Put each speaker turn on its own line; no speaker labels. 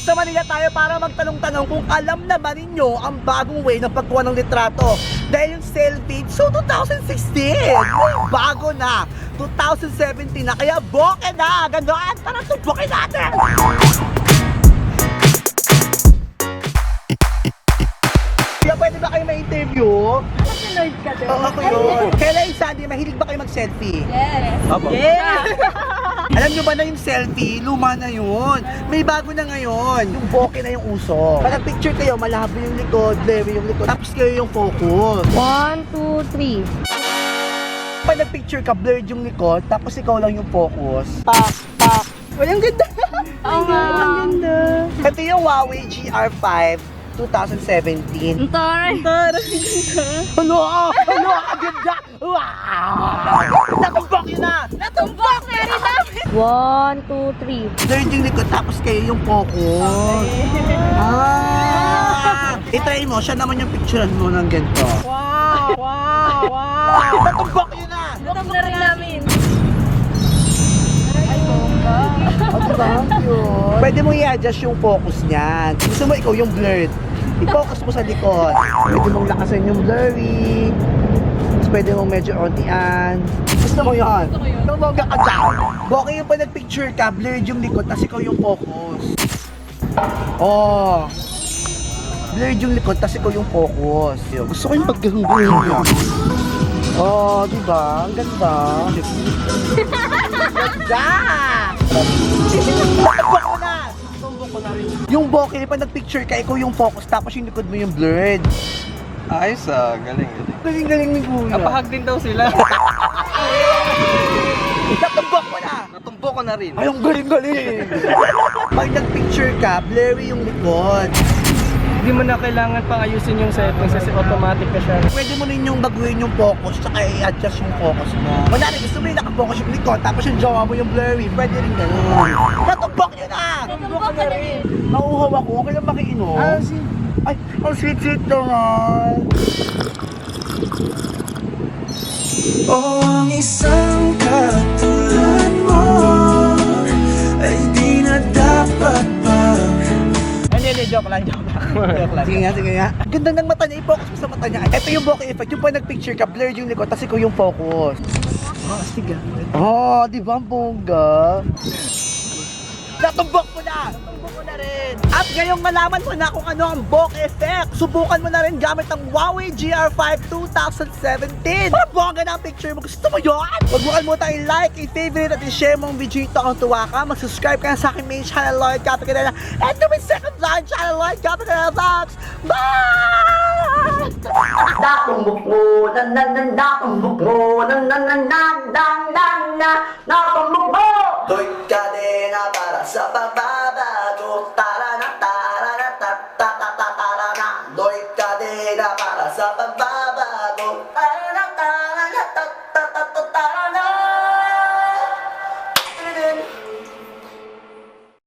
Nasa Manila tayo para magtanong-tanong kung alam na ba ninyo ang bagong way ng pagkuha ng litrato. Dahil yung selfie, so 2016, bago na. 2017 na, kaya bokeh na. Gano'n, tara subukin natin. Kaya pwede ba kayo ma-interview?
Nerd ka din.
Oo, ako yun. Kailan Sandy, mahilig ba kayo mag-selfie?
Yes.
Opo. Yeah! Alam nyo ba na yung selfie, luma na yun. May bago na ngayon. Yung bokeh na yung uso. Pag nag-picture kayo, malabo yung likod, blurry yung likod. Tapos kayo yung focus.
1, 2, 3.
Pag nag-picture ka, blurred yung likod, tapos ikaw lang yung focus. Pak, pak. Ay, ang ganda.
Oo nga.
Ang ganda. Ito yung Huawei GR5 2017.
Ang taray.
Ano? Ano? Ang ganda! Wow! Natumbok yun na!
Natumbok na rin namin. 1, 2, 3.
Blurred yung likod, tapos kayo yung focus. Ah! I-try mo, siya naman yung picturean mo ng ganito. Wow! Wow! Wow! Natumbok yun na!
Natumbok na rin namin.
Oh, diba? Yun. Pwede mo i-adjust yung focus niyan. Gusto mo ikaw yung blurred. I-focus mo sa likod. Pwede mong lakasan yung blurry. Tapos pwede mong medyo ontian. Gusto mo yun?
Gusto ko yun.
Nung bongga ka dyan. Bokeh yung pag nag-picture ka, blurred yung likod, tapos ikaw yung focus. Oh. Blurred yung likod, tapos ikaw yung focus. Yun. Gusto ko yung pag-gano'n. Oh, diba? Ang ganda. Ganda! Tumbok ko na! Tumbok ko na rin. Yung bokeh, pag nag-picture ka, ikaw yung focus, tapos yung likod mo yung blurred.
Ayos galing.
Galing-galing ni Kuya.
Napahag din daw sila.
Natumbok ko na!
Natumbok ko na rin.
Ay, ang galing-galing! Pag nag-picture ka, blurry yung likod.
Hindi mo na kailangan pang ayusin yung settings kasi automatic na siya.
Pwede mo rin yung baguhin yung focus, tsaka i-adjust yung focus mo. Manari, gusto mo yung nakafocus yung likod, tapos yung jawa mo yung blurry. Pwede rin gano'n. Natumbok yun na!
Natumbok na rin.
Nauuhaw ako, okay lang makiinom. Ay, ang sweet-sweet naman.
Oh, ang isang katulad mo ay di na dapat pang
Hindi, joke lang. Sige nga. Ganda ng mata niya, i-focus mo sa mata niya. Ito yung bokeh effect, yung pa nag-picture ka, blurred yung likod, tapos ikaw yung focus. Oh, sige. Oh, di ba ang bongga? Natumbok mo na! Natumbok mo na rin! At ngayong malaman mo na kung ano ang bokeh effect, subukan mo na rin gamit ang Huawei GR5 2017. Para bongga na ang picture mo. Gusto mo yun? Huwag mo kalimutan i-like, i-favorite at i-share mo ang video ito kung tuwa ka. Mag-subscribe ka na sa aking main channel, Lloyd Capicanela. And to my second line channel, Lloyd Capicanela Vlogs. Bye! Natumbok mo, natumbok mo, natumbok mo. Lloyd Capicanela para sa pagbabago.